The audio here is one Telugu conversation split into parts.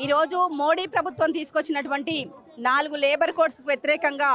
ఈరోజు మోడీ ప్రభుత్వం తీసుకొచ్చినటువంటి 4 లేబర్ కోడ్స్కు వ్యతిరేకంగా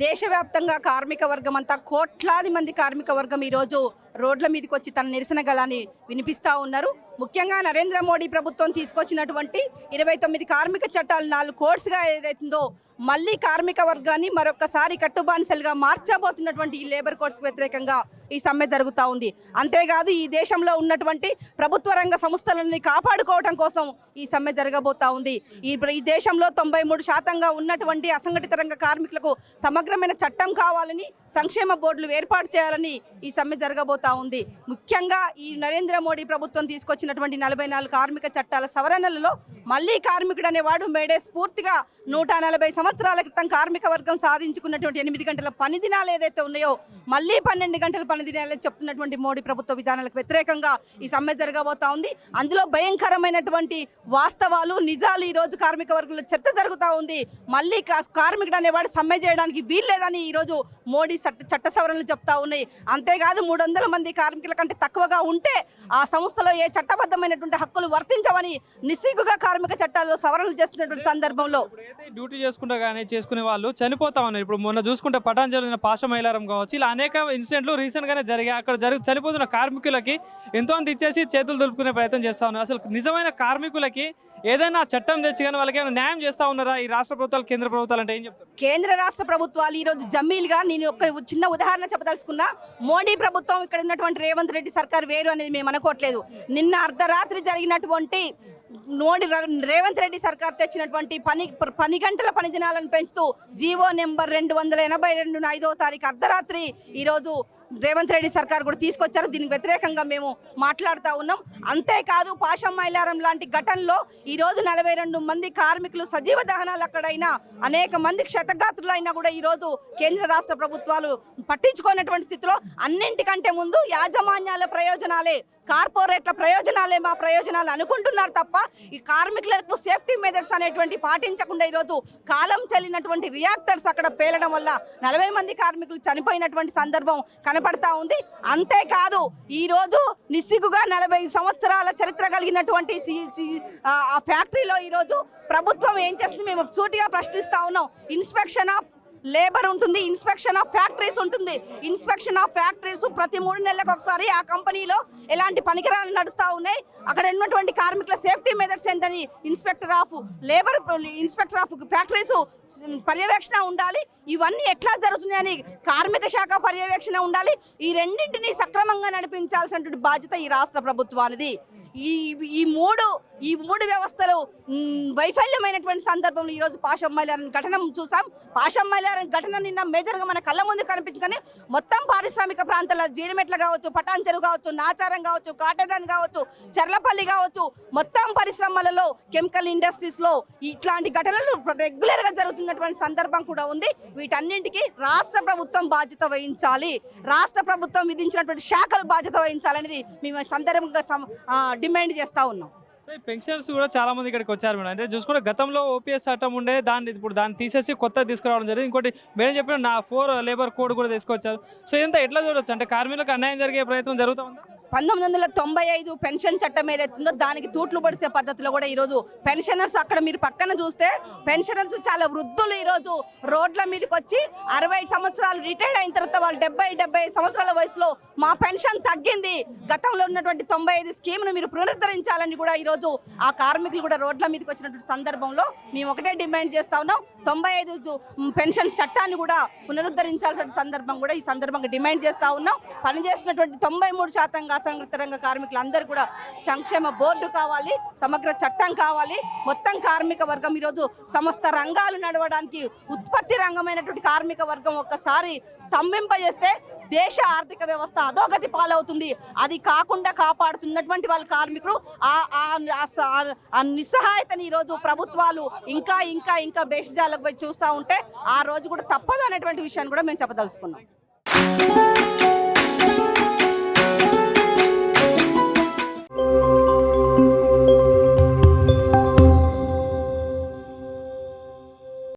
దేశవ్యాప్తంగా కార్మిక వర్గం అంతా కోట్లాది మంది కార్మిక వర్గం ఈరోజు రోడ్ల మీదకి వచ్చి తన నిరసన గళాన్ని వినిపిస్తూ ఉన్నారు. ముఖ్యంగా నరేంద్ర మోడీ ప్రభుత్వం తీసుకొచ్చినటువంటి 29 కార్మిక చట్టాలు 4 కోడ్స్గా ఏదైతుందో మళ్ళీ కార్మిక వర్గాన్ని మరొకసారి కట్టుబానిసలుగా మార్చబోతున్నటువంటి ఈ లేబర్ కోడ్స్కి వ్యతిరేకంగా ఈ సమ్మె జరుగుతూ ఉంది. అంతేకాదు ఈ దేశంలో ఉన్నటువంటి ప్రభుత్వ రంగ సంస్థలని కాపాడుకోవడం కోసం ఈ సమ్మె జరగబోతా ఉంది. ఈ దేశంలో 93% ఉన్నటువంటి అసంఘటిత రంగ కార్మికులకు సమగ్రమైన చట్టం కావాలని, సంక్షేమ బోర్డులు ఏర్పాటు చేయాలని ఈ సమ్మె జరగబోతా ఉంది. ముఖ్యంగా ఈ నరేంద్ర మోడీ ప్రభుత్వం తీసుకొచ్చినటువంటి 44 కార్మిక చట్టాల సవరణలలో మళ్ళీ కార్మికుడు అనేవాడు మేడే స్ఫూర్తిగా 140 సంవత్సరాల క్రితం కార్మిక వర్గం సాధించుకున్నటువంటి 8 గంటల పని దినాలు ఏదైతే ఉన్నాయో మళ్ళీ 12 గంటల పని దినాలని చెప్తున్నటువంటి మోడీ ప్రభుత్వ విధానాలకు వ్యతిరేకంగా ఈ సమ్మె జరగబోతా ఉంది. అందులో భయంకరమైనటువంటి వాస్తవాలు, నిజాలు ఈరోజు కార్మిక వర్గంలో చర్చ జరుగుతూ ఉంది. మళ్ళీ కార్మికుడు అనేవాడు సమ్మె చేయడానికి వీల్లేదని ఈరోజు మోడీ చట్ట సవరణలు చెప్తా ఉన్నాయి. అంతేకాదు 300 మంది కార్మికుల కంటే తక్కువగా ఉంటే ఆ సంస్థలో ఏ చట్టబద్ధమైనటువంటి హక్కులు వర్తించవని నిస్సిగ్గుగా కార్మిక చట్టాల్లో సవరణలు చేస్తున్నటువంటి సందర్భంలో డ్యూటీ చేసుకునే వాళ్ళు చనిపోతా ఉన్నారు. ఇప్పుడు మొన్న చూసుకుంటే పటాన్ జరిగిన పాష మైలారం కావచ్చు, ఇలా అనేక ఇన్సిడెంట్లు రీసెంట్ గానే జరిగాయి. అక్కడ చనిపోతున్న కార్మికులకి ఎంతో అంత ఇచ్చేసి చేతులు దులుపుకునే ప్రయత్నం చేస్తా ఉన్నారు. అసలు నిజమైన కార్మికులకి ఏదైనా చట్టం తెచ్చి కానీ వాళ్ళకి ఏమైనా న్యాయం చేస్తా ఉన్నారా ఈ రాష్ట్ర ప్రభుత్వాలు, కేంద్ర ప్రభుత్వాలు అంటే ఏం చెప్తారు? కేంద్ర రాష్ట్ర ప్రభుత్వాలు ఈరోజు జమీల్గా నేను ఒక చిన్న ఉదాహరణ చెప్పదలుచుకున్నా. మోడీ ప్రభుత్వం ఇక్కడ ఉన్నటువంటి రేవంత్ రెడ్డి సర్కార్ వేరు అనేది మేము అనుకోవట్లేదు. నిన్న అర్ధరాత్రి జరిగినటువంటి రేవంత్ రెడ్డి సర్కార్ తెచ్చినటువంటి 10 గంటల పని దినాలను పెంచుతూ జీవో నెంబర్ 282 5వ తారీఖు అర్ధరాత్రి ఈరోజు రేవంత్ రెడ్డి సర్కార్ కూడా తీసుకొచ్చారు. దీనికి వ్యతిరేకంగా మేము మాట్లాడుతూ ఉన్నాం. అంతేకాదు పాషం మైలారం లాంటి ఘటనలో ఈరోజు 42 మంది కార్మికులు సజీవ దహనాలు అక్కడైనా అనేక మంది క్షతగాత్రులైనా కూడా ఈరోజు కేంద్ర రాష్ట్ర ప్రభుత్వాలు పట్టించుకున్నటువంటి స్థితిలో అన్నింటికంటే ముందు యాజమాన్యాల ప్రయోజనాలే, కార్పొరేట్ల ప్రయోజనాలే మా ప్రయోజనాలు అనుకుంటున్నారు తప్ప ఈ కార్మికులకు సేఫ్టీ మెజర్స్ అనేటువంటి పాటించకుండా ఈరోజు కాలం చెల్లినటువంటి రియాక్టర్స్ అక్కడ పేలడం వల్ల 40 మంది కార్మికులు చనిపోయినటువంటి సందర్భం కనపడతా ఉంది. అంతేకాదు ఈరోజు నిస్సిగ్గుగా 40 సంవత్సరాల చరిత్ర కలిగినటువంటి ఆ ఫ్యాక్టరీలో ఈరోజు ప్రభుత్వం ఏం చేస్తుంది మేము సూటిగా ప్రశ్నిస్తా ఉన్నాం. ఇన్స్పెక్షన్ ఆఫ్ లేబర్ ఉంటుంది, ఇన్స్పెక్షన్ ఆఫ్ ఫ్యాక్టరీస్ ఉంటుంది. ఇన్స్పెక్షన్ ఆఫ్ ఫ్యాక్టరీస్ ప్రతి 3 నెలలకు ఒకసారి ఆ కంపెనీలో ఎలాంటి పనికిరాలు నడుస్తూ ఉన్నాయి, అక్కడ ఉన్నటువంటి కార్మికుల సేఫ్టీ మెజర్స్ ఏంటని inspector of labour, inspector of factories పర్యవేక్షణ ఉండాలి. ఇవన్నీ ఎట్లా జరుగుతున్నాయని కార్మిక శాఖ పర్యవేక్షణ ఉండాలి. ఈ రెండింటినీ సక్రమంగా నడిపించాల్సినటువంటి బాధ్యత ఈ రాష్ట్ర ప్రభుత్వానిది. ఈ మూడు వ్యవస్థలు వైఫల్యమైనటువంటి సందర్భంలో ఈరోజు పాషం మైలారం ఘటన చూసాం. పాషం మైలారం ఘటన నిన్న మేజర్గా మన కళ్ళ ముందు కనిపించుకొని మొత్తం పారిశ్రామిక ప్రాంతాల జీడిమెట్ల కావచ్చు, పటాన్ చెరువు కావచ్చు, నాచారం కావచ్చు, కాటేదాన్ కావచ్చు, చర్లపల్లి కావచ్చు, మొత్తం పరిశ్రమలలో కెమికల్ ఇండస్ట్రీస్లో ఇట్లాంటి ఘటనలు రెగ్యులర్గా జరుగుతున్నటువంటి సందర్భం కూడా ఉంది. వీటన్నింటికి రాష్ట్ర ప్రభుత్వం బాధ్యత వహించాలి, రాష్ట్ర ప్రభుత్వం విధించినటువంటి శాఖలు బాధ్యత వహించాలనేది మేము సందర్భంగా డిమాండ్ చేస్తూ ఉన్నాం. పెన్షనర్స్ కూడా చాలా మంది ఇక్కడికి వచ్చారు మేడం. అంటే చూసుకుంటే గతంలో ఓపీఎస్ చట్టం ఉండే ఇప్పుడు దాన్ని తీసేసి కొత్త తీసుకురావడం జరిగింది. ఇంకోటి మేడం చెప్పిన 4 లేబర్ కోడ్ కూడా తీసుకొచ్చారు. సో ఇదంతా ఎట్లా చూడొచ్చు? అంటే కార్మికులకు అన్యాయం జరిగే ప్రయత్నం జరుగుతూ ఉంది. 1995 పెన్షన్ చట్టం ఏదైతుందో దానికి తూట్లు పడిసే పద్ధతిలో కూడా ఈరోజు పెన్షనర్స్ అక్కడ మీరు పక్కన చూస్తే పెన్షనర్స్ చాలా వృద్ధులు ఈరోజు రోడ్ల మీదకి వచ్చి 60 సంవత్సరాలు రిటైర్డ్ అయిన తర్వాత వాళ్ళు 70 సంవత్సరాల వయసులో మా పెన్షన్ తగ్గింది, గతంలో ఉన్నటువంటి 95 స్కీమ్ను మీరు పునరుద్ధరించాలని కూడా ఈరోజు ఆ కార్మికులు కూడా రోడ్ల మీదకి వచ్చినటువంటి సందర్భంలో మేము ఒకటే డిమాండ్ చేస్తా ఉన్నాం. 95 పెన్షన్ చట్టాన్ని కూడా పునరుద్ధరించాల్సిన సందర్భం కూడా ఈ సందర్భంగా డిమాండ్ చేస్తా ఉన్నాం. పనిచేసినటువంటి 93% అసంఘటిత రంగ కార్మికులందరూ కూడా సంక్షేమ బోర్డు కావాలి, సమగ్ర చట్టం కావాలి. మొత్తం కార్మిక వర్గం ఈరోజు సమస్త రంగాలు నడవడానికి ఉత్పత్తి రంగమైనటువంటి కార్మిక వర్గం ఒక్కసారి స్తంభింపజేస్తే దేశ ఆర్థిక వ్యవస్థ అధోగతి పాలవుతుంది. అది కాకుండా కాపాడుతున్నటువంటి వాళ్ళ కార్మికులు ఆ నిస్సహాయతని ఈరోజు ప్రభుత్వాలు ఇంకా ఇంకా ఇంకా బేషజాలకు పోయి చూస్తూ ఉంటే ఆ రోజు కూడా తప్పదు అనేటువంటి విషయాన్ని కూడా మేము చెప్పదలుచుకున్నాం.